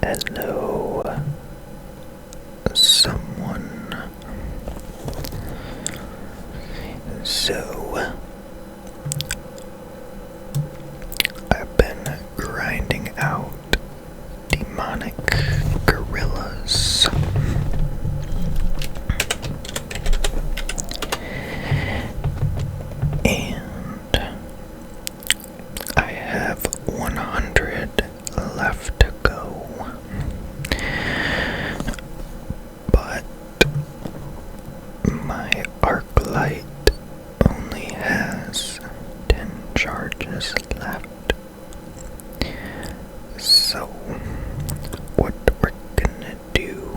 Hello, someone. So, I've been grinding out demonic gorillas. And I have 100 left to go. But my arc light only has 10 charges left. So what we're gonna do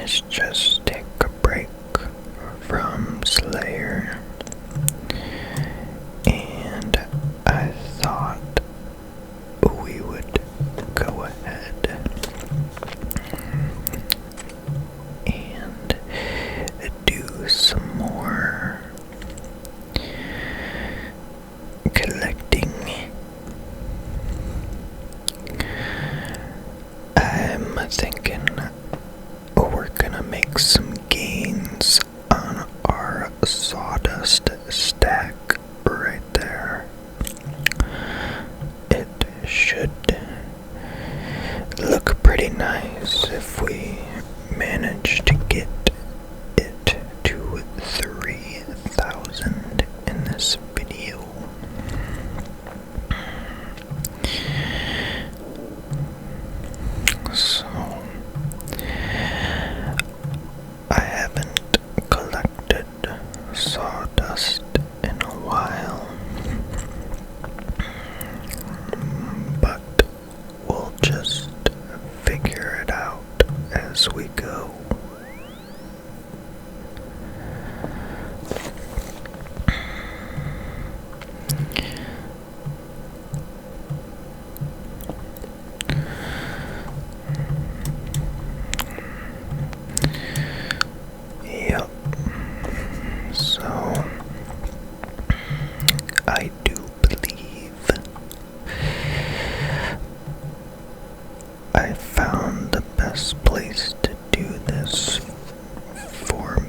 is just take a break from Slayer, and I thought we would go ahead and do some more collecting. I'm thinking we're gonna make some gains on our Sawdust stack right there. It should look pretty nice if we manage to get it to 3,000 in this video. So, I haven't collected sawdust in a while, but we'll just figure it out as we go. Yep. So, I do believe I found the best place to do this for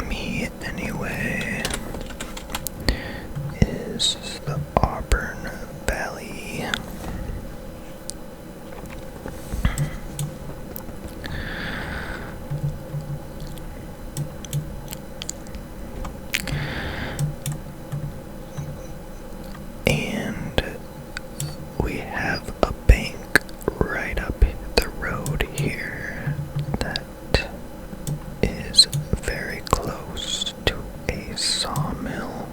me anyway is the Auburn Valley. And we have a bank right up the road here that is very close to a sawmill.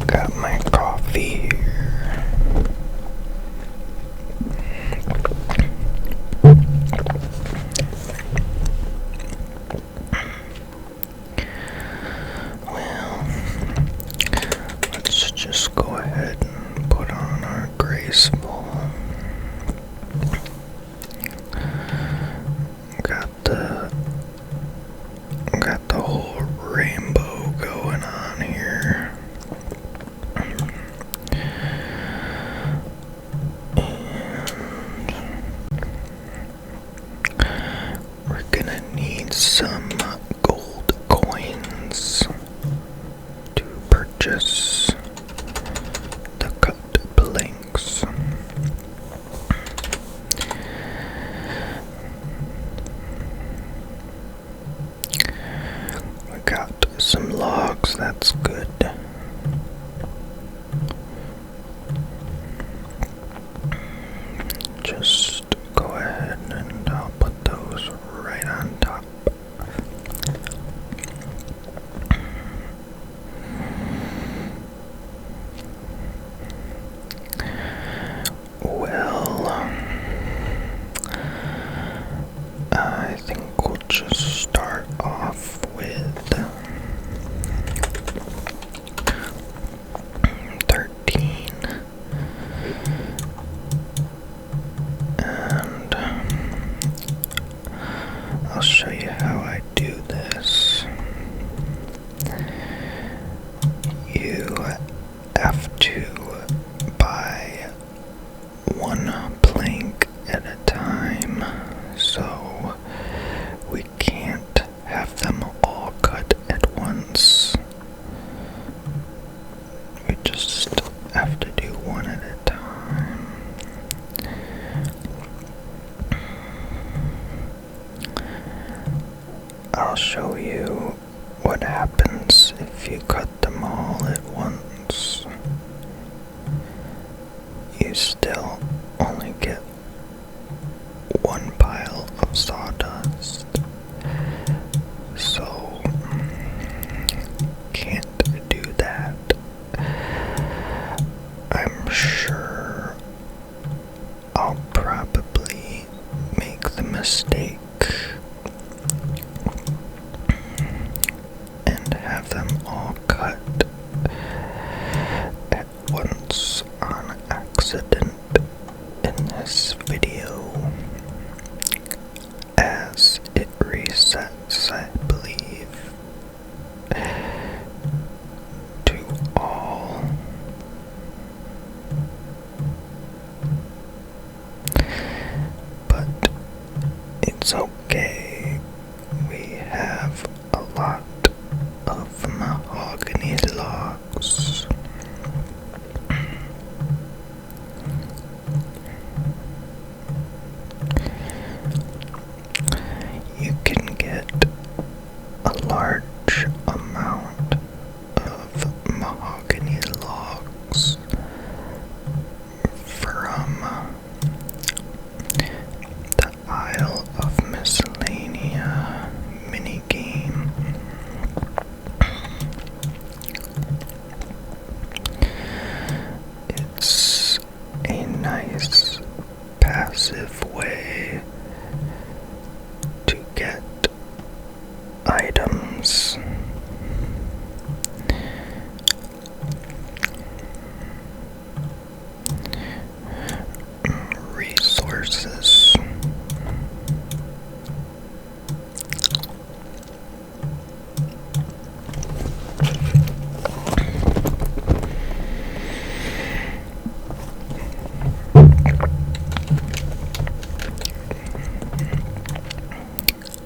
Got my coffee here. Well, let's just go ahead and put on our graceful. Got the whole rainbow going on here. And we're gonna need some gold coins to purchase the cut planks. We got some logs, that's good. Just go ahead and I'll put those right on top. Well, I think we'll just start off with I'll show you what happens if you cut them all at once. You still only get one pile of sawdust, so can't do that. I'm sure I'll probably make the mistake and have them all cut at once on accident in this video, as it resets, I believe, to all. But it's okay. We have a lot of mahogany logs. You can get a large amount of mahogany logs from the Isle of Miscellanea minigame. It's a nice passive way to get items. Resources.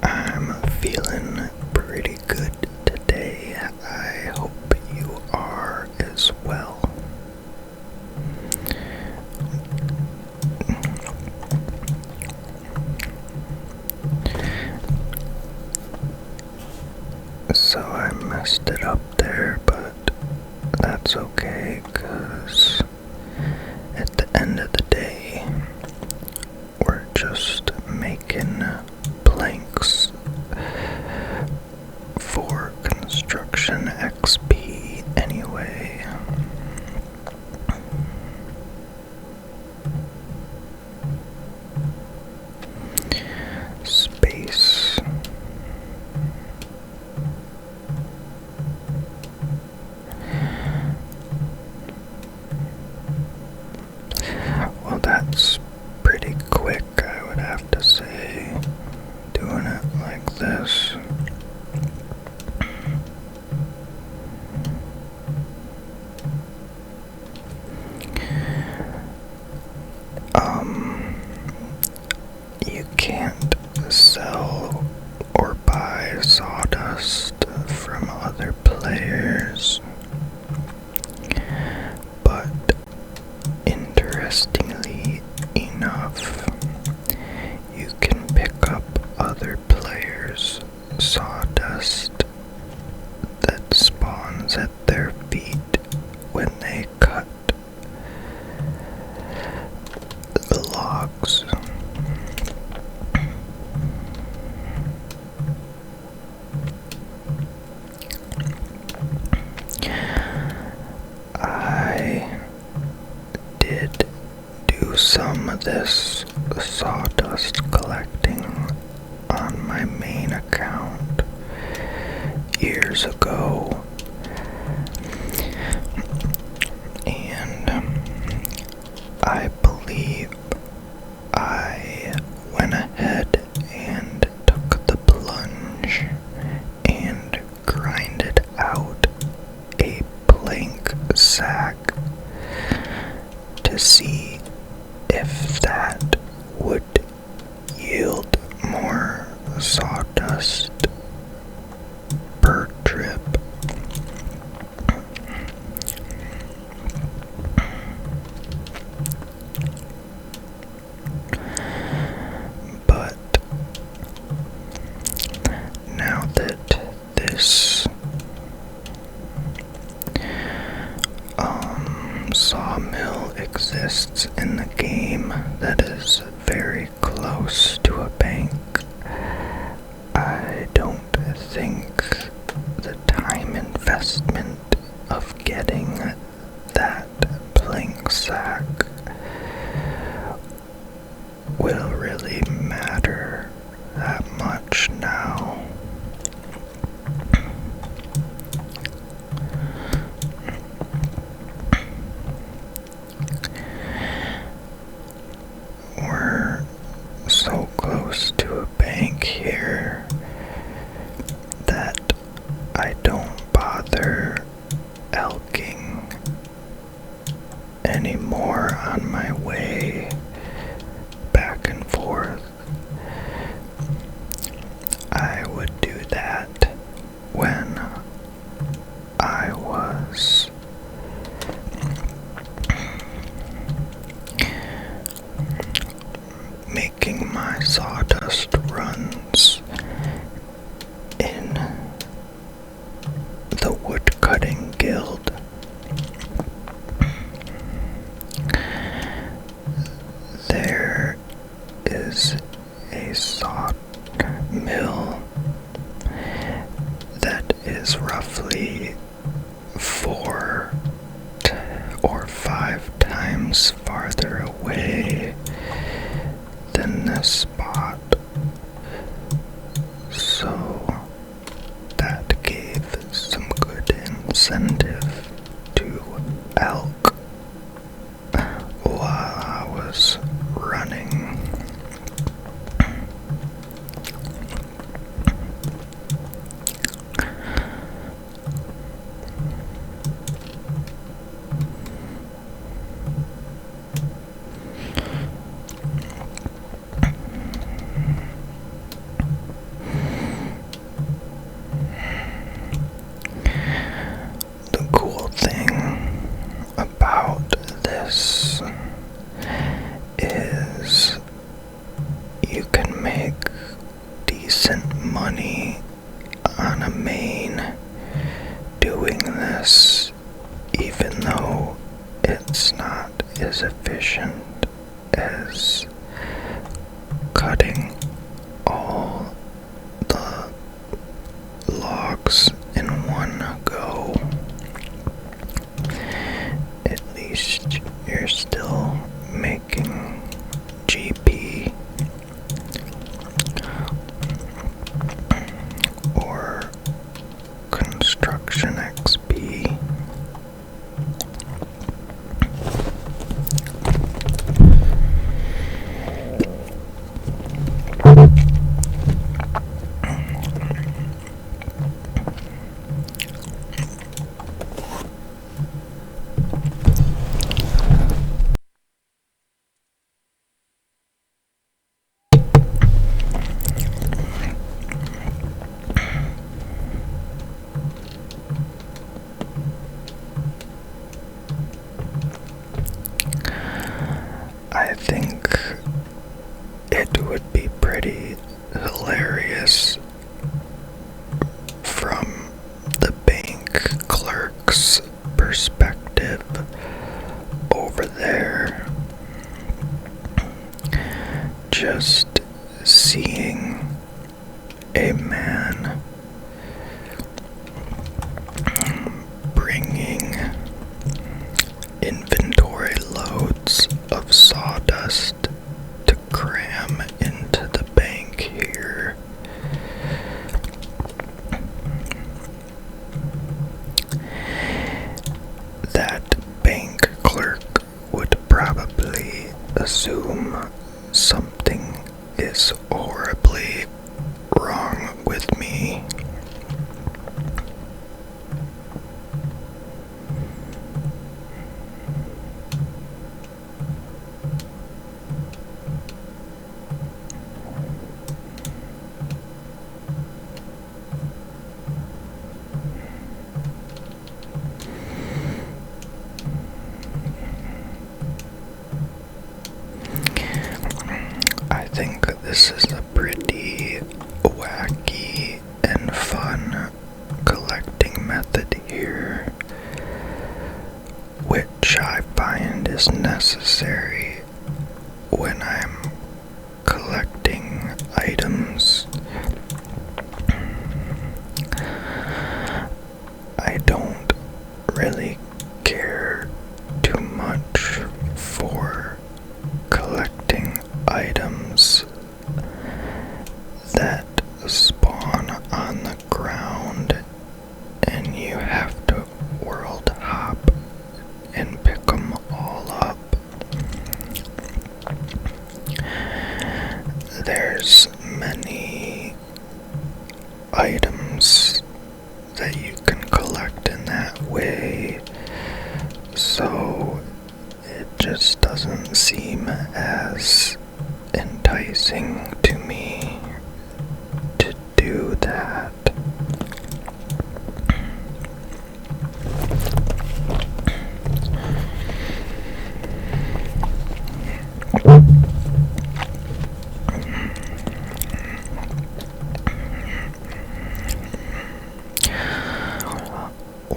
I'm feeling pretty good today. I hope you are as well. So I messed it up there, but that's okay, 'cause at the end of the day, we're just making planks for construction XP anyway. Space. Well, that's pretty quick, I would have to say, doing it like this. You can't sell or buy sawdust from other players, but interestingly enough, you can pick up other players' sawdust that spawns at their feet when they cut the logs. I did do some of this sawdust collecting on my main account years ago, and I believe I went ahead and took the plunge and grinded out a plank sack to see if that would yield more sawdust per trip. But now think the time investment of getting that pling sack will really matter that much now. We're so close to a bank here that I don't bother elking anymore on my way back and forth. I would do that when I was making my sawdust runs in the woodcutting guild. There is a sawmill that is roughly 4 or 5 times farther away than this spot, so that gave some good incentive to elk while I was running. The cool thing about this is you can make decent money on a main doing this, even though it's not as efficient as cutting all the logs in one go. At least you're still making GP or construction XP. I think it would be pretty hilarious from the bank clerk's perspective over there, just seeing a man bringing inventory loads of sawdust to cram into the bank here. That bank clerk would probably assume something is horribly wrong with me items that you can collect in that way, so it just doesn't seem as enticing to me to do that.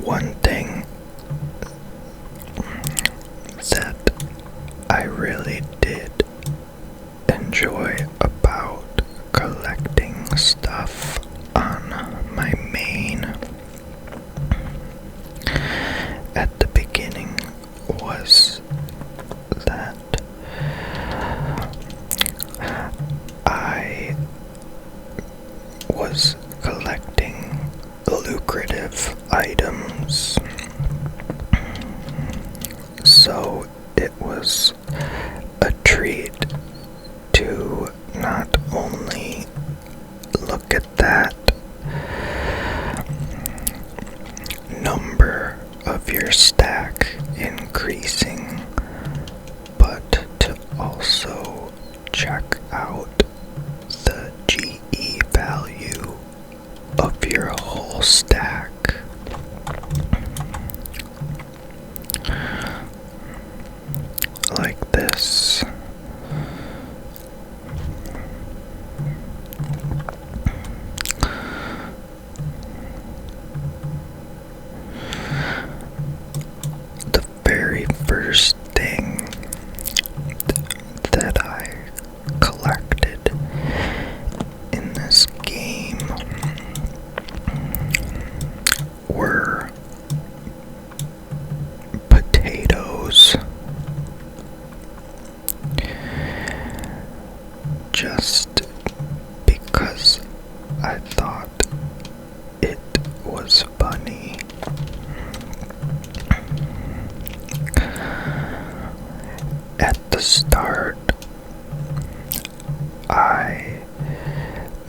One thing that I really did enjoy about collecting stuff on my main at the beginning was that I was collecting lucrative items, so it was a treat to not only look at that number of your stack increasing, but to also check out the GE value of your whole stack. Like this. The very first thing that I collected in this game were potatoes. Just because I thought it was funny. At the start, I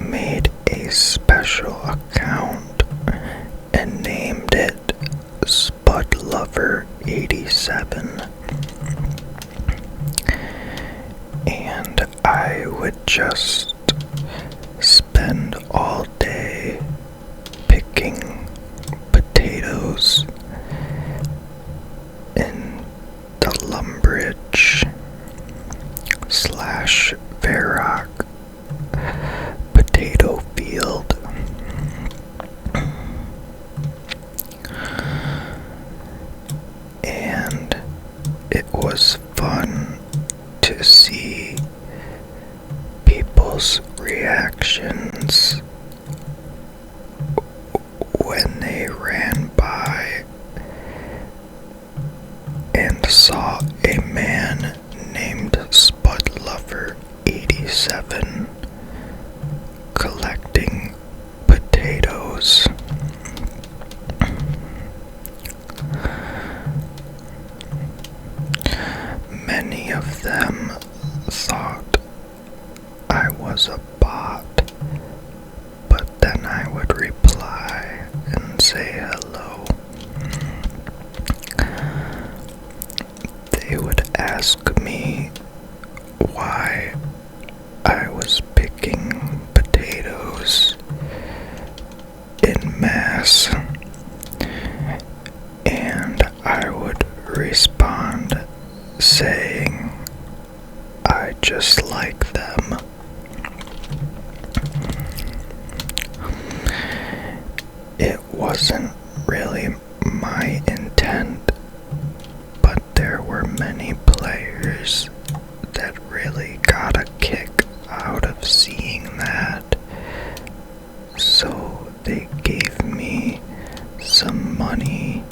made a special account and named it Spud Lover 87. And I would just spend all day picking potatoes in the Lumbridge / Varrock potato field. And it was fun to see people's reactions when they ran by and saw a man named Spud Lover 87 collecting potatoes. Many of them thought I was a bot, but then I would reply and say hello. They would ask me why I was picking potatoes in mass, and I would respond saying I just like them. It wasn't really my intent, but there were many players that really got a kick out of seeing that, so they gave me some money.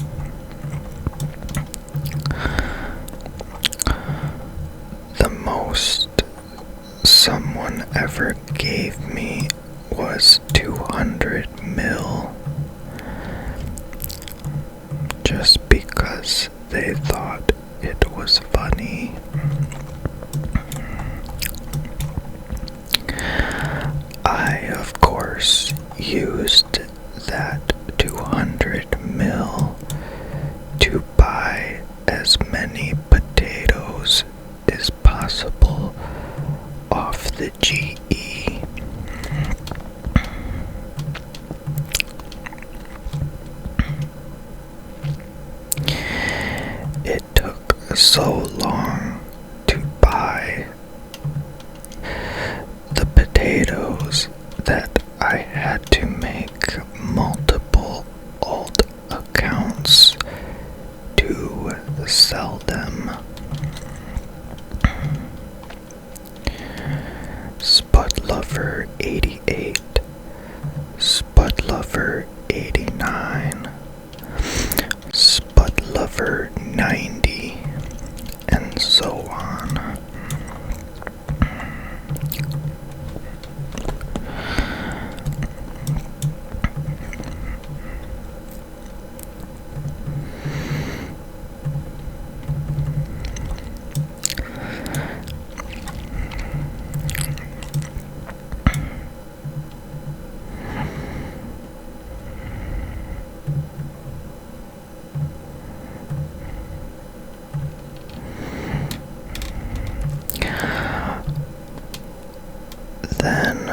The most someone ever gave me was 200 mil, just because they thought it was funny. I, of course, used that 200 mil to buy as many potatoes as possible off the GE. It took so long to buy the potatoes that I had to make multiple alt accounts to sell them. Spud Lover 88, Spud Lover 89, Spud Lover 90, and so on. Then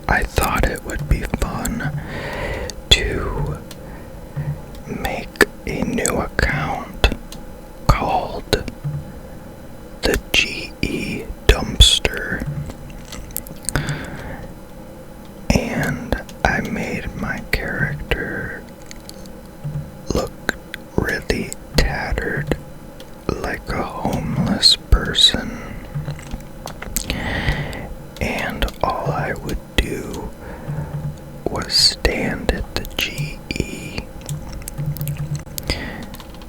I thought it would be fun to make a new account called the GE Dumpster, and I made my character look really tattered, like a homeless person. And all I would do was stand at the GE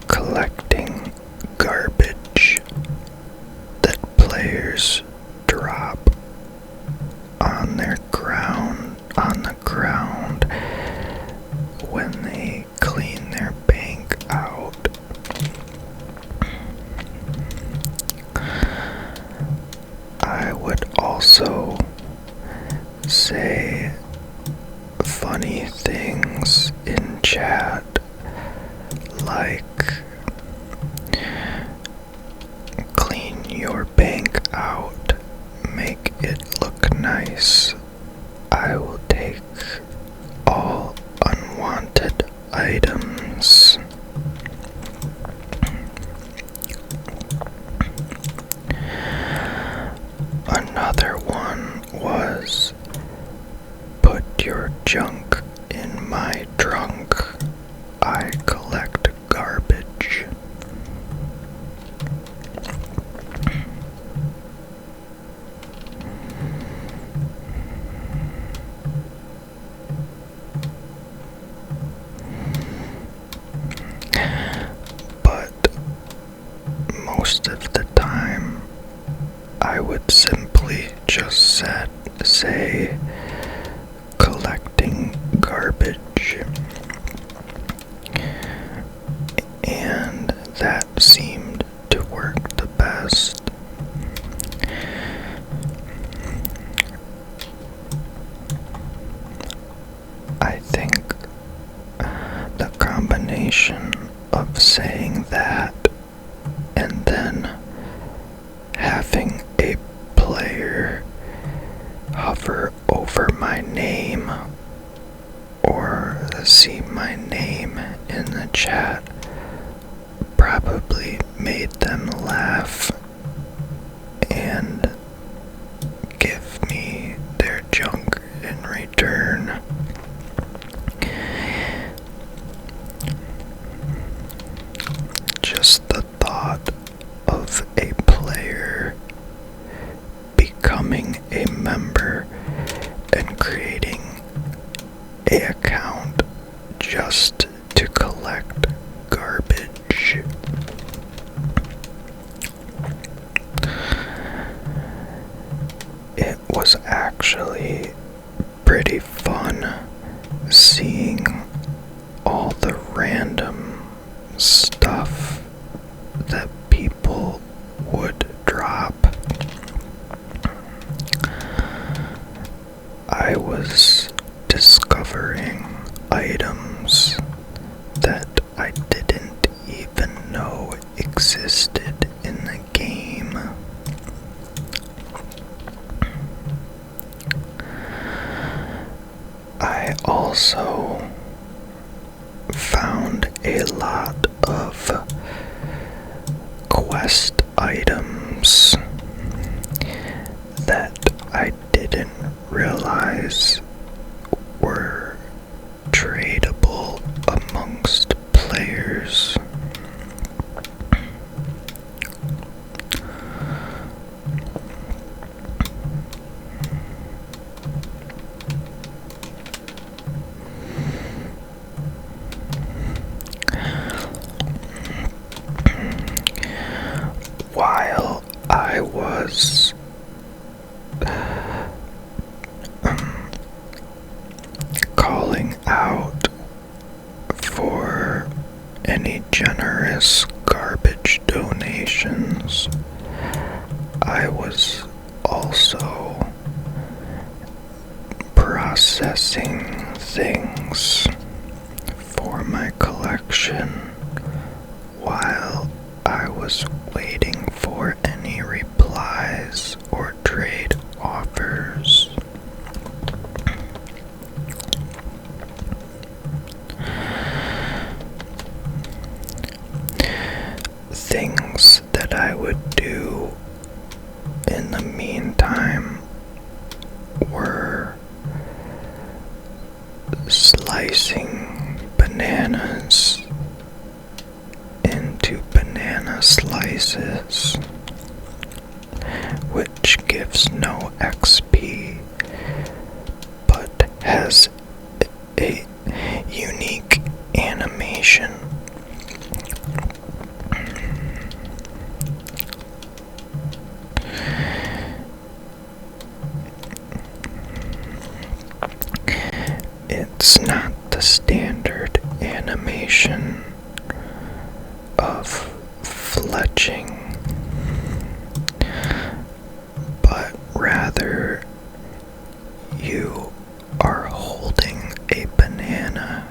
collecting garbage that players drop on the ground when they clean their bank out. I would also say funny things in chat, like clean your bank out, make it look nice. I will take all unwanted items. Another one was put your junk in my trunk. I collect garbage. But most of the time, I would simply just say collecting garbage, and that seemed to work the best. I think the combination of saying that and then having a player hover over my name or see my name in the chat probably made them laugh and give me their junk in return. Just the thought of a player becoming a member and creating an account just to collect garbage. It was actually pretty fun seeing all the random stuff that people would drop. I was discovering items that I didn't even know existed in the game. I also found a lot of quest items that I didn't realize were tradable amongst players. While I was calling out for any generous garbage donations, I was also processing things for my collection while I was waiting for any replies or trade offers. Things that I would do in the meantime were slicing bananas into banana slices, which gives no XP but has a unique animation. It's not the standard animation of fletching, but rather you are holding a banana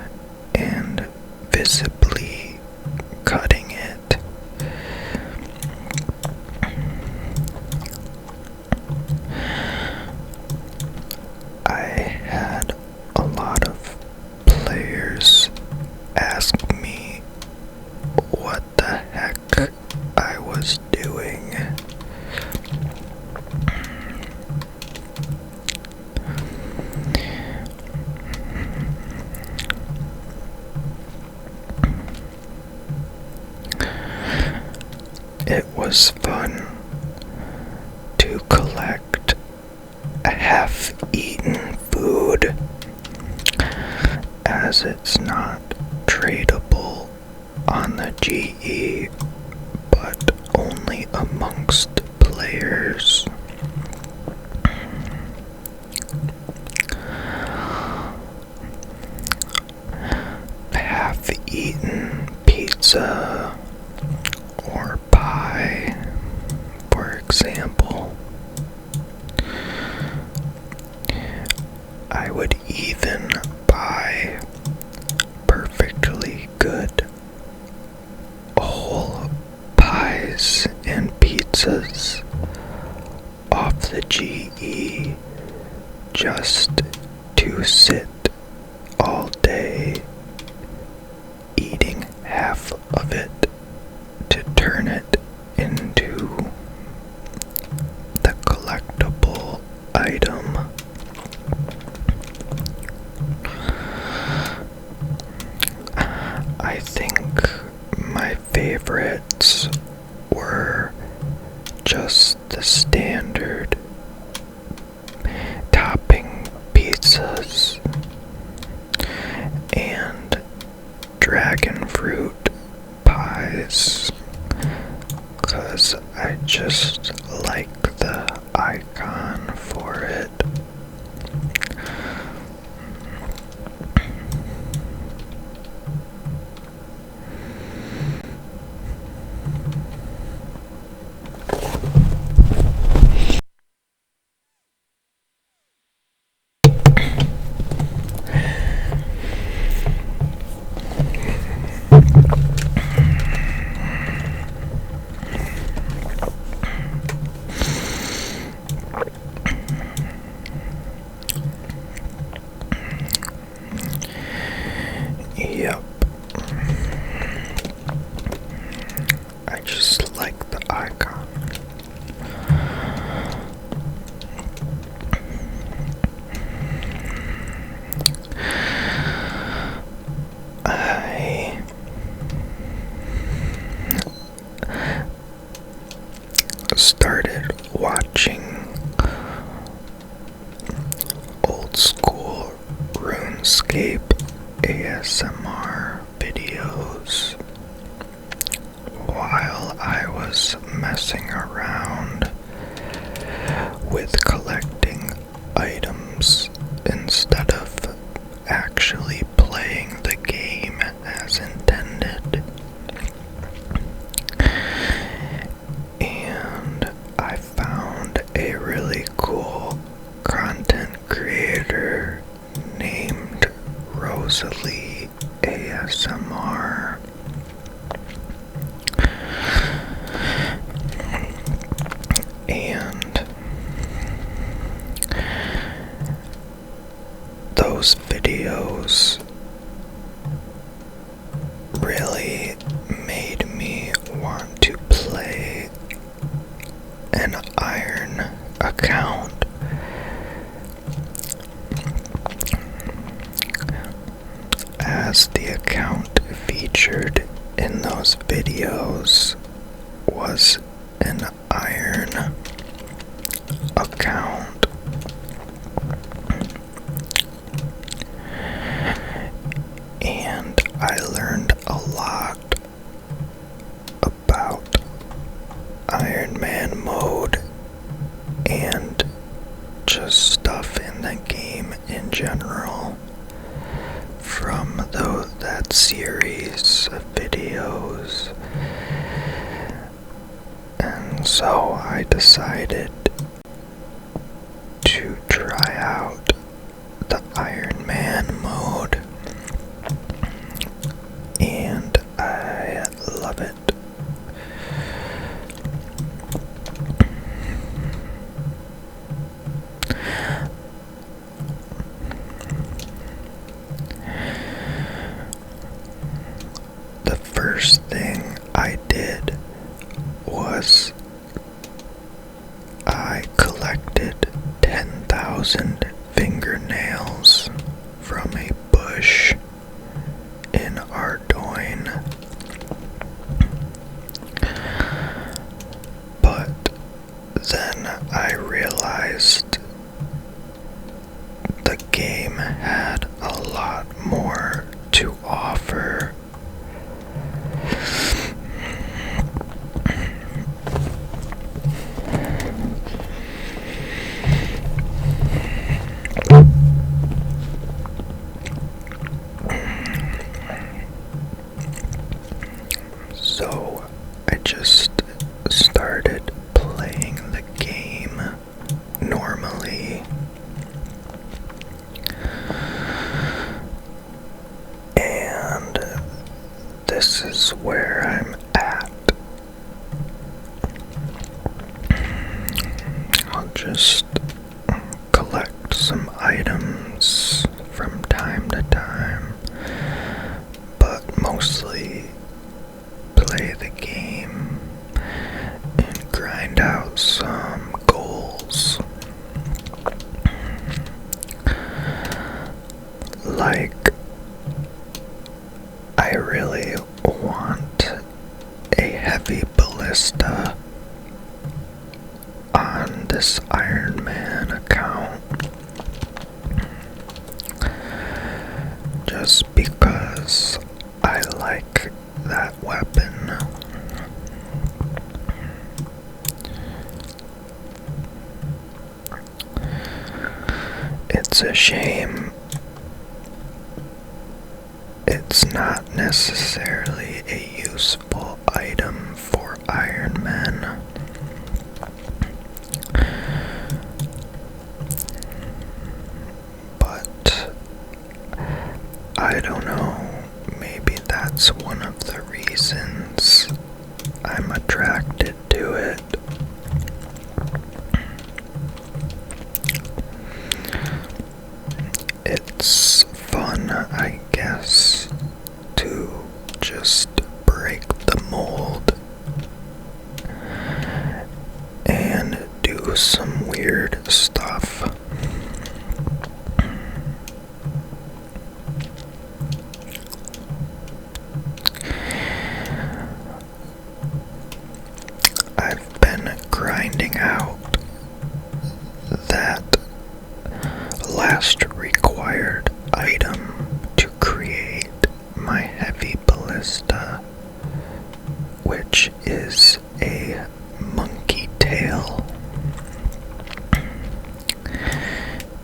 and visibly cutting it. I had a lot of players ask me what the heck I was doing. It was fun to collect half-eaten food, as it's not tradable on the GE, but only amongst players. Half-eaten pizza or pie, for example. I would even buy perfectly good whole pies and pizzas off the GE just to sit all day eating half of it to turn it into the collectible item. I think my favorites were just the standard topping pizzas landscape ASMR videos while I was messing around with collecting items instead of actually playing the game as intended. And I found a really cool content creator named Rosalie ASMR. And those videos really made me want to play an Iron account. As the account featured in those videos was an Iron account. And I learned a lot about Iron Man mode and just stuff in the game in general from that series of videos. And so I decided to try out the Iron Man mode, and I love it. The first thing I did was I collected 10,000 fingernails from a bush in Ardoyne. But then I realized the game had a lot more to offer. So I just started playing the game normally, and this is where I'm at. I'll just collect some items from time to time, but mostly play the game and grind out some goals. Like, I really want a heavy ballista on this Iron Man account, just because I like that weapon. It's a shame it's not necessarily a useful item for Iron Man. But I don't know, maybe that's one of the reasons I'm attracted to it. It's fun, I guess, to just break the mold and do some weird stuff. I've been grinding out that last required item to create my heavy ballista, which is a monkey tail.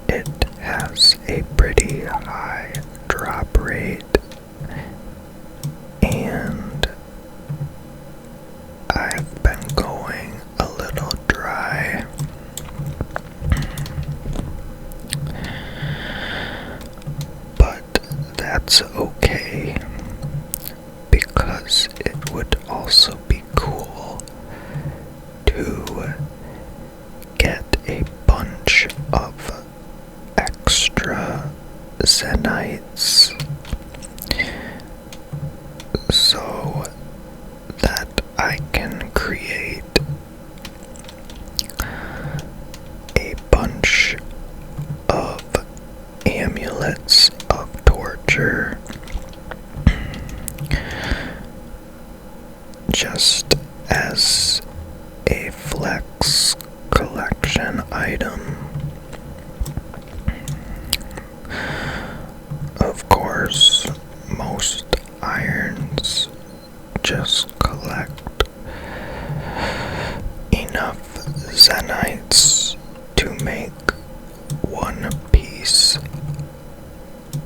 It has a pretty high drop rate, and I've been going a little dry. But that's okay, because it would also be cool to get a bunch of extra Zenites so that I can create a bunch of amulets of torture, just as a flex collection item. Of course, most irons just collect enough Zenites to make one piece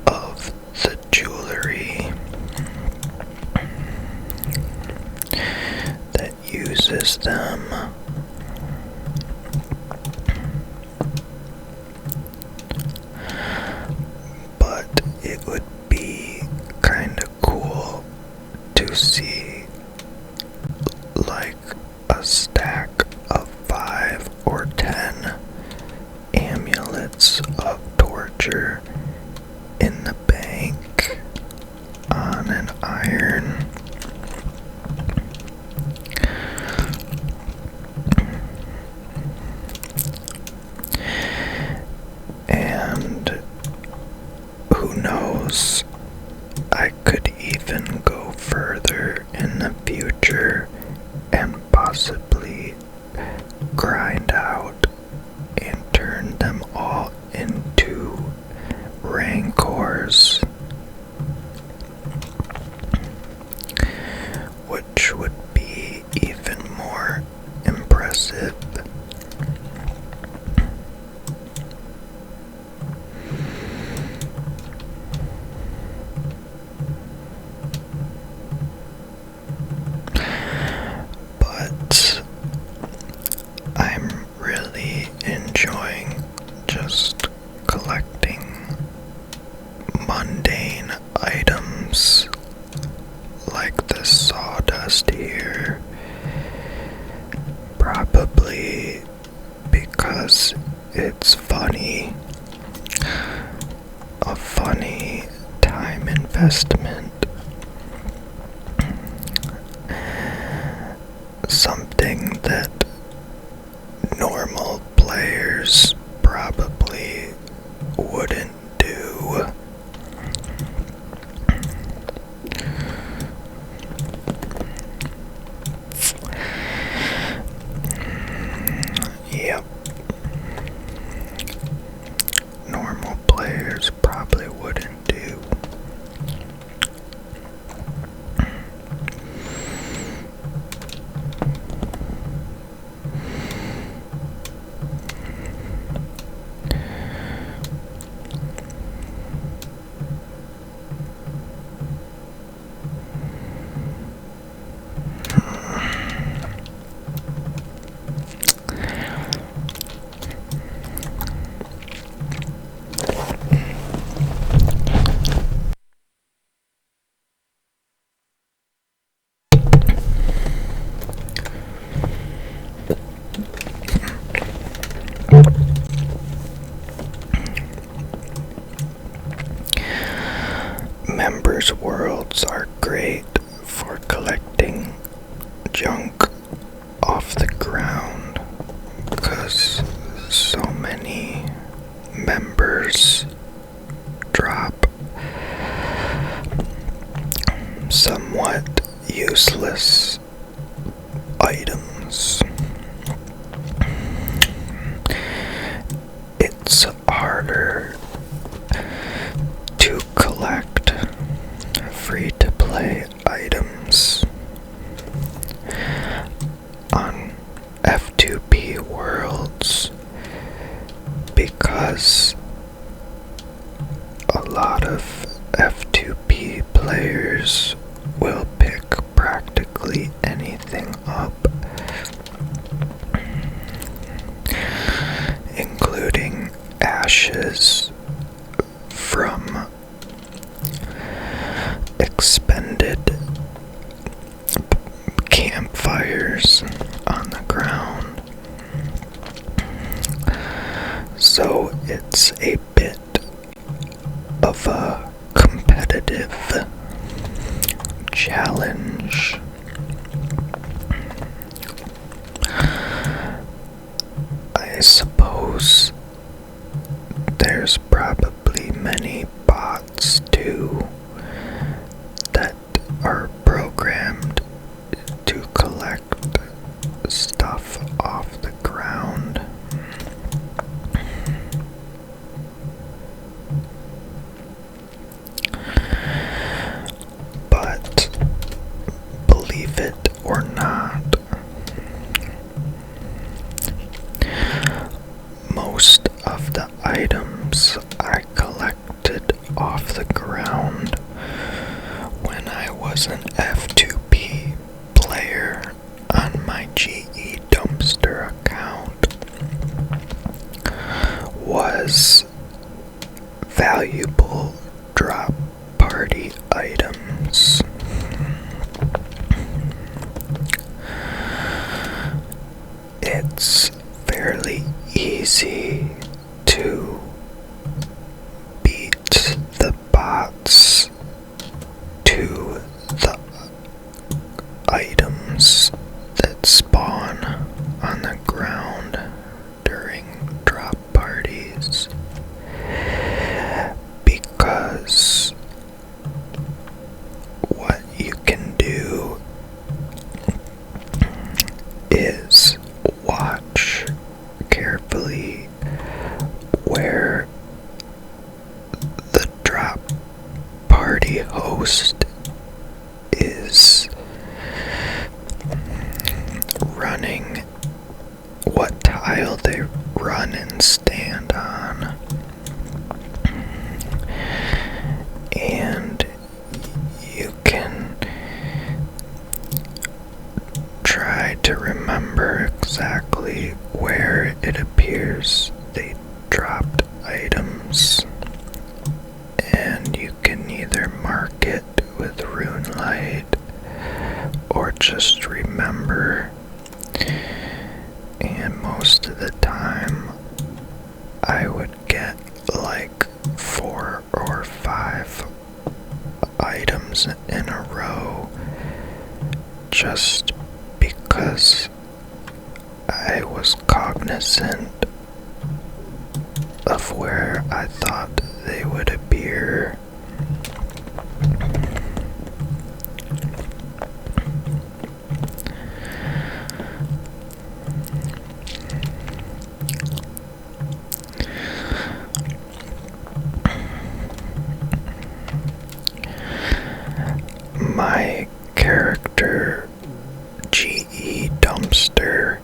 of the jewelry that uses them. But it would be kinda cool to see like a stack of 5 or 10 amulets of torture in the bank on an iron. And who knows, I could even go further in the future and possibly grind out and turn them all into rancors, which would be even more impressive. But I'm really enjoying just collecting mundane items like the sawdust here, probably because it's funny, a funny time investment, something that normal players probably wouldn't do. Yep. Normal players probably wouldn't do. Members' worlds are great for collecting junk off the ground, because so many members drop somewhat useless items. It's harder of a competitive challenge. I suppose there's probably many bots too that are programmed to collect stuff off the ground. But believe it or not, most of the items I collected off the ground when I was an F2P player on my GE Dumpster account was valuable drop party items. It's fairly easy to beat the bots to the items that spawn on the ground during drop parties, because what you can do is watch carefully where the drop party host is running, what tile they run and stand on, and you can try to remember exactly where it appears they dropped items, and you can either mark it with rune light or just remember. And most of the time I would get like 4 or 5 items in a row, just because I was cognizant of where I thought they would appear. My character, GE Dumpster,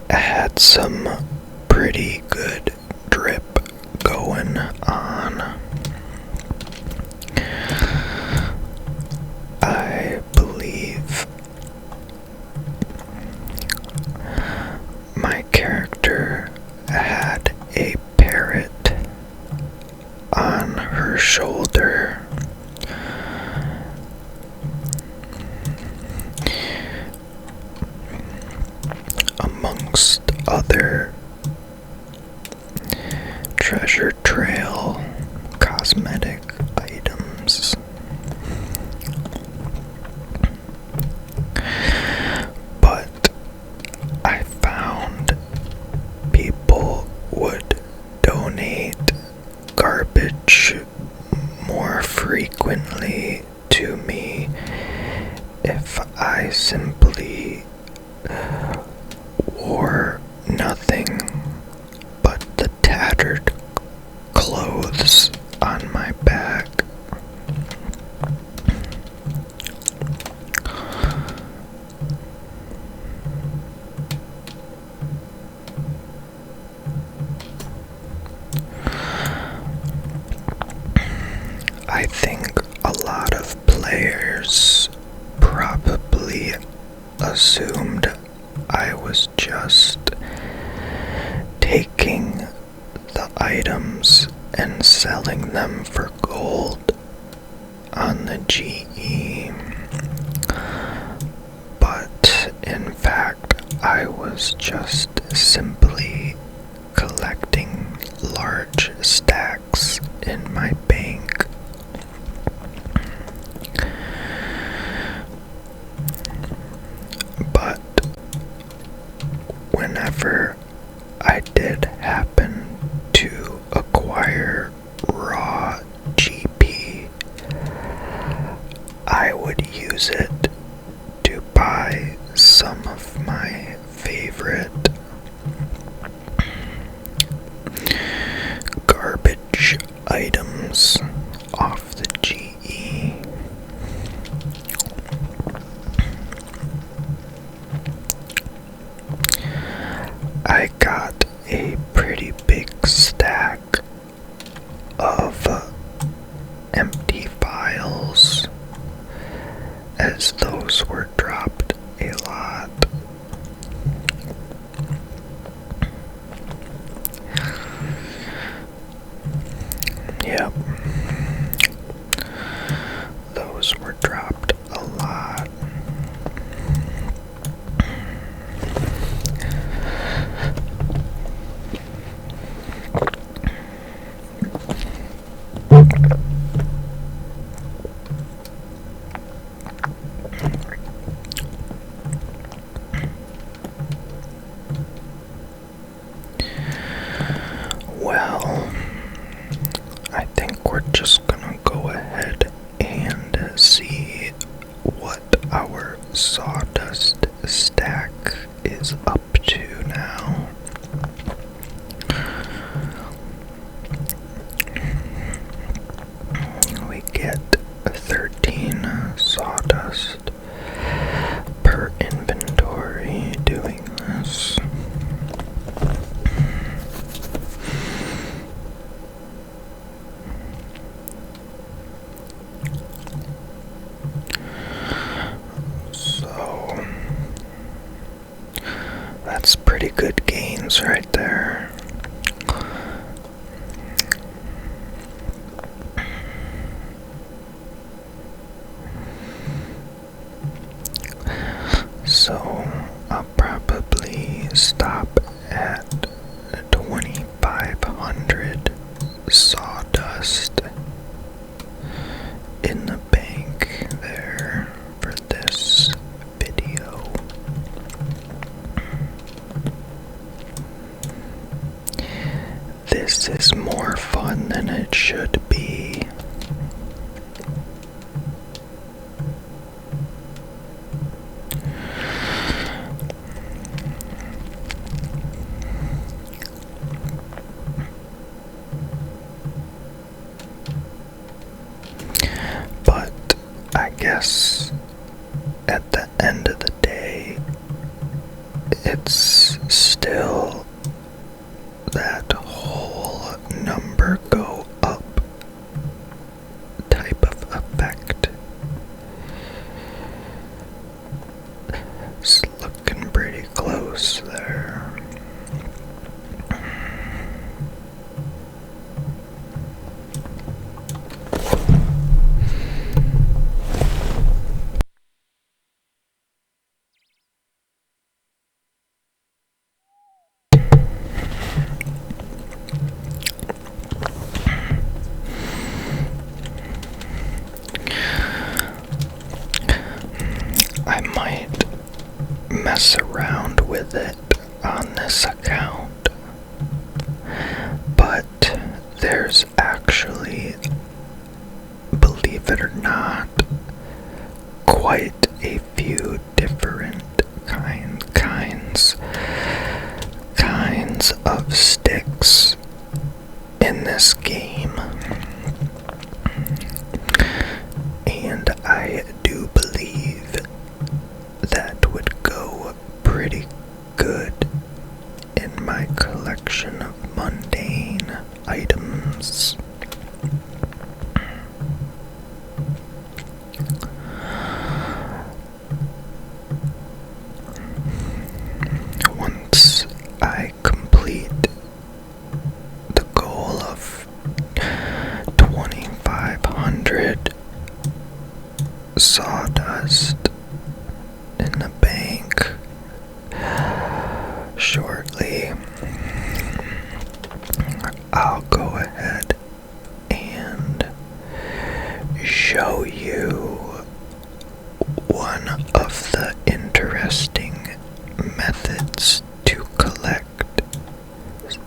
had some pretty good drip going on. I believe my character had a parrot on her shoulder. Amongst other treasure trail cosmetic items. But I found people would donate garbage more frequently to me if I simply wore nothing but the tattered clothes on my back. I think a lot of players probably assumed I was just taking the items and selling them for gold on the GE. But in fact, I was just simply collecting large large stacks in my bank. But whenever I did happen to acquire raw GP, I would use it to buy some of my favorite garbage items off the GE. I got a pretty big stack of empty files, as those were dropped a lot. Yep, those were dropped a lot. Well, I think we're just gonna go ahead and see what our Sawdust stack is up to now. We get 13 Sawdust per inventory doing this. So that's pretty good gains right there. So I'll probably stop at 2,500 Sawdust in the bank there for this video. This is more fun than it should be. But I guess at the end of the day, it's still that whole number go up type of effect. It's looking pretty close there. I might mess around with it on this account, but there's actually, believe it or not, quite a few different kinds of sticks in this game, and I do believe that would go pretty good in my collection of mundane items. Once I complete the goal of 2,500 Sawdust in the bank shortly, I'll go ahead and show you one of the interesting methods to collect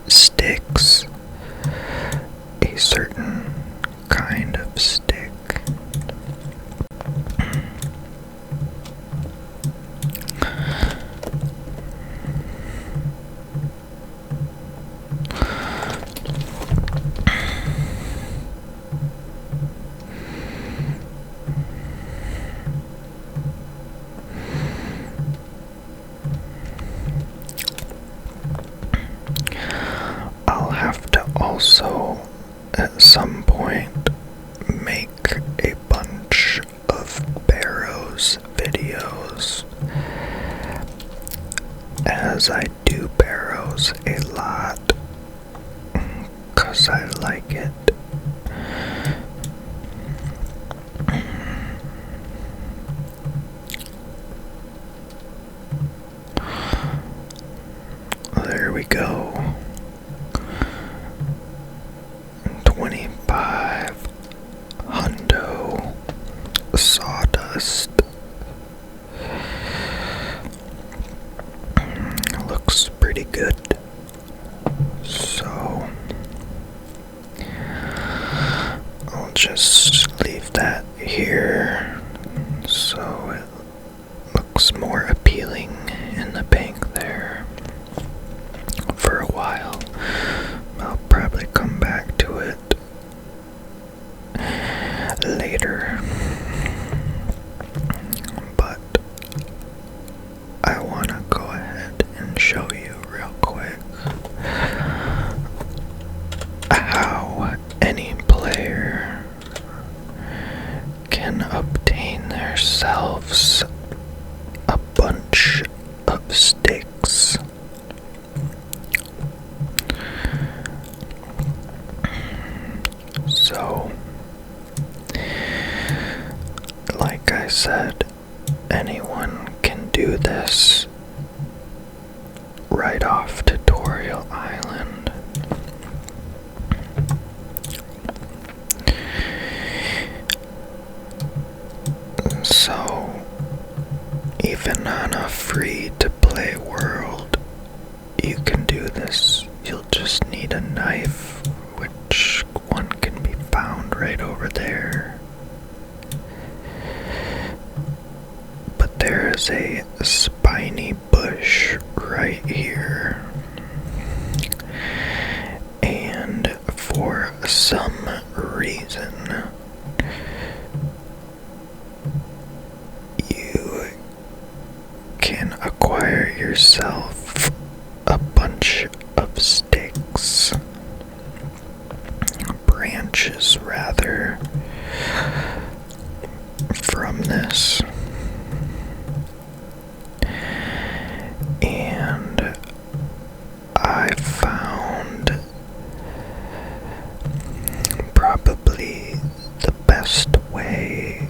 sticks, a certain kind of stick. I'll have to also, at some point, make a bunch of barrows videos, as I do barrows a lot, 'cause I like it. There we go. 25 hundo sawdust. Looks pretty good. So I'll just leave that here so it looks more appealing in the bank there for a while. I'll probably come back to it later, but I want to go ahead and show you real quick how any player can obtain themselves a bunch of sticks. So, like I said, anyone can do this right off Tutorial Island. So, even on a free-to-play world, you can do this. You'll just need a knife, which one can be found right over there. But there is a spiny bush right here. And for some reason, you can acquire yourself a bunch of sticks, branches rather, from this. And I found probably the best way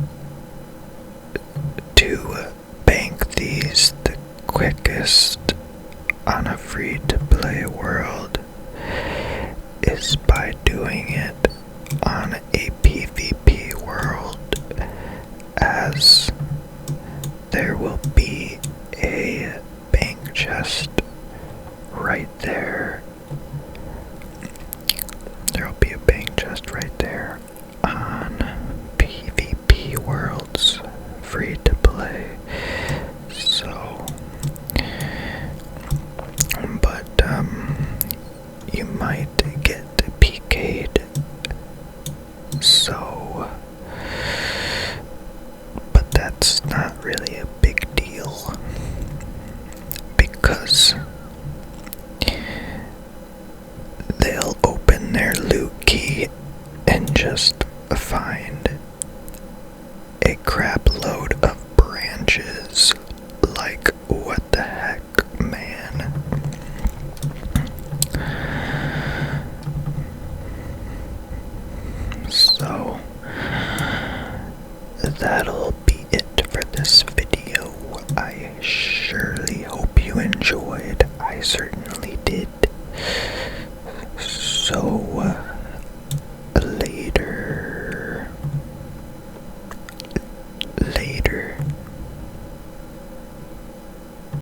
to bank these the quickest on a free-to-play world is by doing it on a PvP world, as there will be a bank chest right there. There'll be a bank chest right there on PvP worlds, free to play. So, but you might get PK'd. So, but that's not really a big deal, because they'll open their loot key and just find a crap load of branches. Like, what the heck, man? So, that'll be it for this video. I surely hope you enjoyed. I certainly did. So